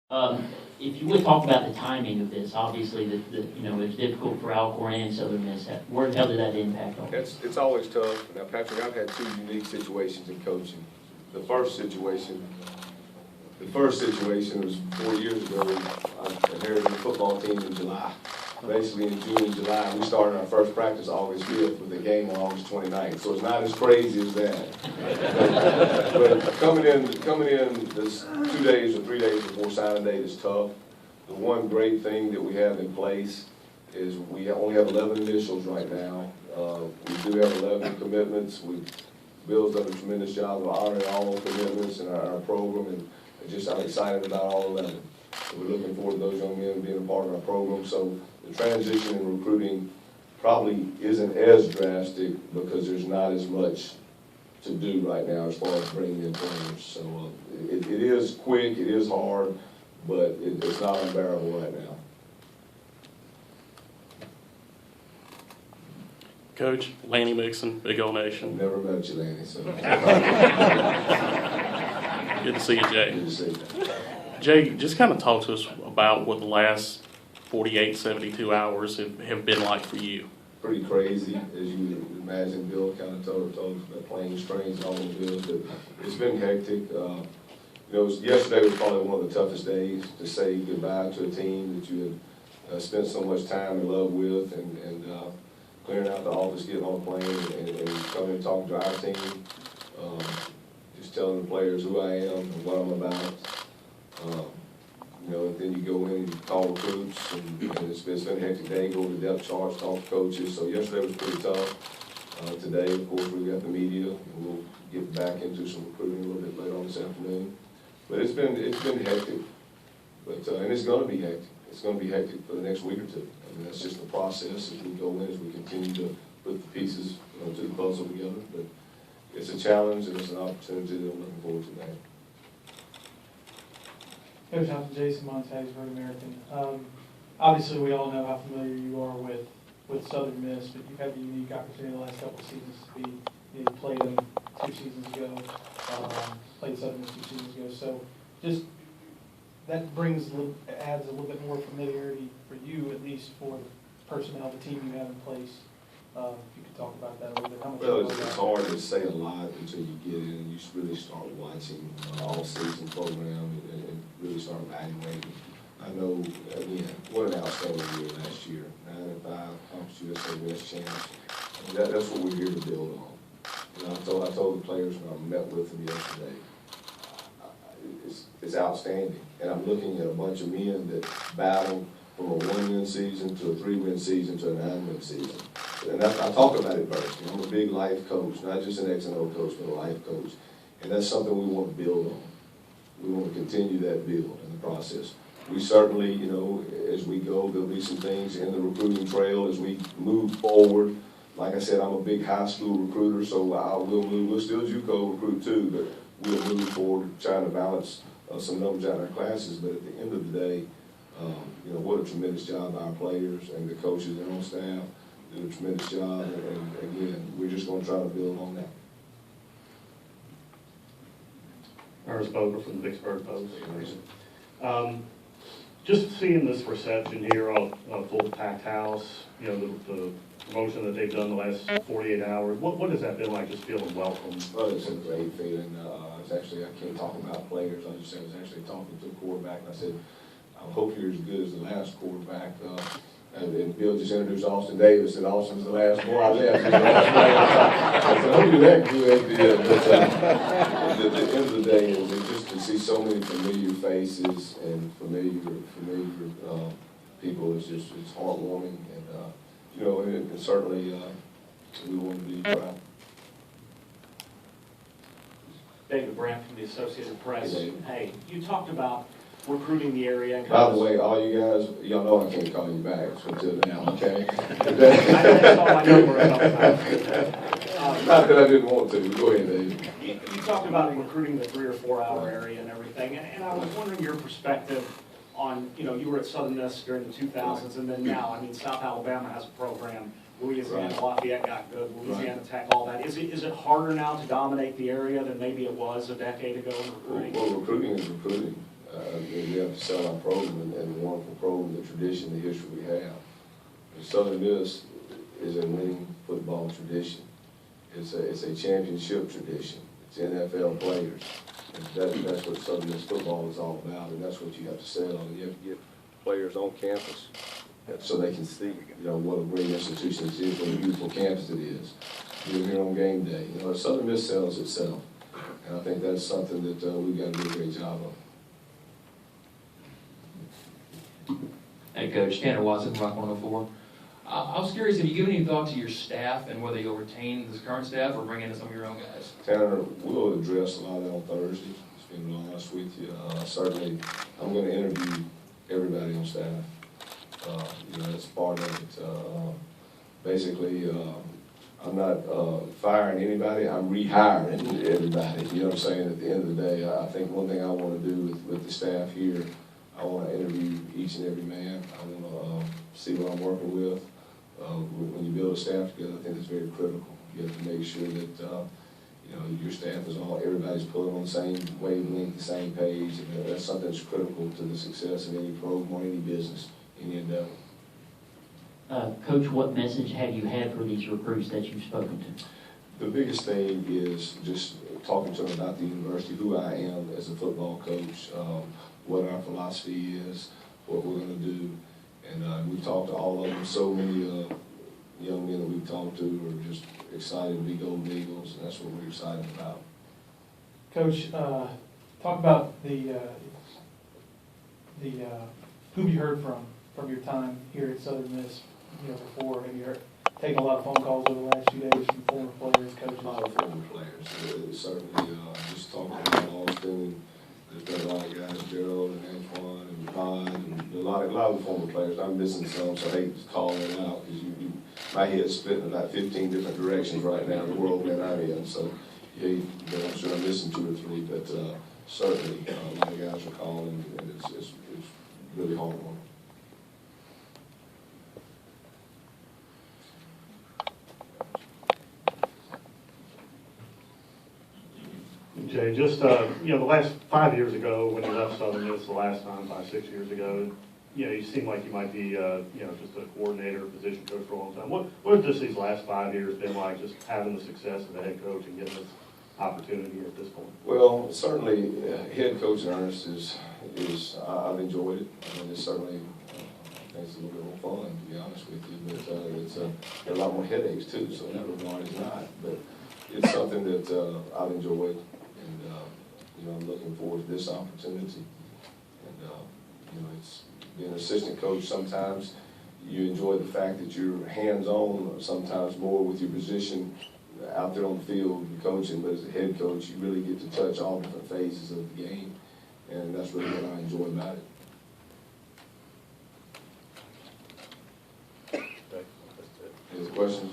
If you would talk about the timing of this, obviously it's difficult for Alcorn and Southern Miss. How did that impact on you? It's always tough. Now, Patrick, I've had two unique situations in coaching. The first situation was 4 years ago. I inherited a football team in July. Basically in June and July, we started our first practice August 5th with a game on August 29th. So it's not as crazy as that. But coming in this 2 days or 3 days before signing date is tough. The one great thing that we have in place is we only have 11 initials right now. We do have 11 commitments. Bill's done a tremendous job of honoring all those commitments in our program, and I'm excited about all 11. So we're looking forward to those young men being a part of our program. So the transition in recruiting probably isn't as drastic because there's not as much to do right now as far as bringing in players. So it is quick, it is hard, but it's not unbearable right now. Coach, Lanny Mixon, Big O Nation. Never met you, Lanny, so. Good to see you, Jay. Good to see you. Jay, just kind of talk to us about what the last 48, 72 hours have been like for you. Pretty crazy, as you would imagine. Bill kind of told us about planes, trains, and automobiles, but it's been hectic. Yesterday was probably one of the toughest days to say goodbye to a team that you had spent so much time and love with, and clearing out the office, getting on a plane, and coming and talking to our team. Just telling the players who I am and what I'm about. And then you go in and you call recruits, and it's been a hectic day, go over the depth charts, talk to coaches. So yesterday was pretty tough. Today, of course, we got the media, and we'll get back into some recruiting a little bit later on this afternoon. But it's been hectic, and it's going to be hectic. It's going to be hectic for the next week or two. I mean, that's just the process as we go in, as we continue to put the pieces to the puzzle together. But it's a challenge and it's an opportunity that I'm looking forward to now. Coach Hopson, Jason Montague, Road American. Obviously, we all know how familiar you are with Southern Miss, but you've had the unique opportunity the last couple of seasons to be, you played them 2 seasons ago, played Southern Miss 2 seasons ago. So just that adds a little bit more familiarity for you, at least for the personnel, the team you have in place. If you could talk about that a little bit. How much Well, it's hard to say a lot until you get in and you really start watching all-season program and really start evaluating. I know, again, what an outstanding year last year. 9-5, Conference USA West champs. And that's what we're here to build on. And I told the players when I met with them yesterday, it's outstanding. And I'm looking at a bunch of men that battled from a 1-win season to a 3-win season to a 9-win season. And I talk about it personally. I'm a big life coach, not just an X&O coach, but a life coach. And that's something we want to build on. We want to continue that build in the process. We certainly, as we go, there'll be some things in the recruiting trail as we move forward. Like I said, I'm a big high school recruiter, so we'll still JUCO recruit too, but we'll move forward trying to balance some numbers out in our classes. But at the end of the day, what a tremendous job by our players and the coaches and on staff. Do a tremendous job, and again, we're just going to try to build on that. Ernest Boger from the Vicksburg Post. Just seeing this reception here on a full packed house, the promotion that they've done the last 48 hours, what has that been like, just feeling welcome? Well, it's a great feeling. I can't talk about players. I was actually talking to the quarterback, and I said, I hope you're as good as the last quarterback. And Bill just introduced Austin Davis, and Austin's the last boy I left. He's the last I said, don't do that good. But at the end of the day, is just to see so many familiar faces and familiar people is just heartwarming, and certainly we want to be proud. David Brandt from the Associated Press. Hey, you talked about recruiting the area. By the way, all you guys, y'all know I can't call you back until now, okay? I saw my number a couple times. Not that I didn't want to. Go ahead, Dave. You talked about recruiting the 3 or 4 hour area and everything, and I was wondering your perspective on, you were at Southern Miss during the 2000s, and then now, I mean, South Alabama has a program. Louisiana, Lafayette got good. Louisiana Tech, all that. Is it harder now to dominate the area than maybe it was a decade ago in recruiting? Well, recruiting is recruiting. we have to sell our program and the wonderful program, the tradition, the history we have. And Southern Miss is a winning football tradition. It's a championship tradition. It's NFL players. And that's what Southern Miss football is all about, and that's what you have to sell. And you have to get players on campus so they can see, what a great institution it is, what a beautiful campus it is. You're here on game day. Southern Miss sells itself, and I think that's something that we've got to do a great job of. Hey, Coach, Tanner Watson, Rock 104. I was curious, have you given any thought to your staff and whether you'll retain this current staff or bring in some of your own guys? Tanner, we'll address a lot of that on Thursday, to be real honest with you. Certainly, I'm going to interview everybody on staff. That's part of it. Basically, I'm not firing anybody, I'm rehiring everybody. You know what I'm saying? At the end of the day, I think one thing I want to do with the staff here, I want to interview each and every man. I want to see what I'm working with. When you build a staff together, I think it's very critical. You have to make sure that your staff is everybody's pulling on the same wavelength, the same page. And that's something that's critical to the success of any program or any business, any endeavor. Coach, what message have you had for these recruits that you've spoken to? The biggest thing is just talking to them about the university, who I am as a football coach, what our philosophy is, what we're going to do. And we talked to all of them. So many young men that we've talked to are just excited to be Golden Eagles, and that's what we're excited about. Coach, talk about the who you heard from your time here at Southern Miss, before. Have you taken a lot of phone calls over the last few days from former players, coaches? A lot of former players. Certainly, just talking about Austin. There's been a lot of guys, Gerald and Antoine and Todd, and a lot of the former players. I'm missing some, so I hate calling it out because my head's split in about 15 different directions right now, the world that I'm in. So, I'm sure I'm missing 2 or 3, but certainly a lot of guys are calling, and it's really hard on them. Jay, just, the last 5 years ago, when you left Southern Miss the last time, 5, 6 years ago, you seemed like you might be, just a coordinator, position coach for a long time. What have just these last 5 years been like, just having the success of the head coach and getting this opportunity at this point? Well, certainly, head coach in earnest is I've enjoyed it. I mean, it's certainly, I think it's a little bit more fun, to be honest with you, but there are a lot more headaches too, so in that regard it's not. But it's something that I've enjoyed. And I'm looking forward to this opportunity. And it's being an assistant coach. Sometimes you enjoy the fact that you're hands-on. Sometimes more with your position out there on the field, you're coaching. But as a head coach, you really get to touch all different phases of the game, and that's really what I enjoy about it. Okay, that's it. Any questions?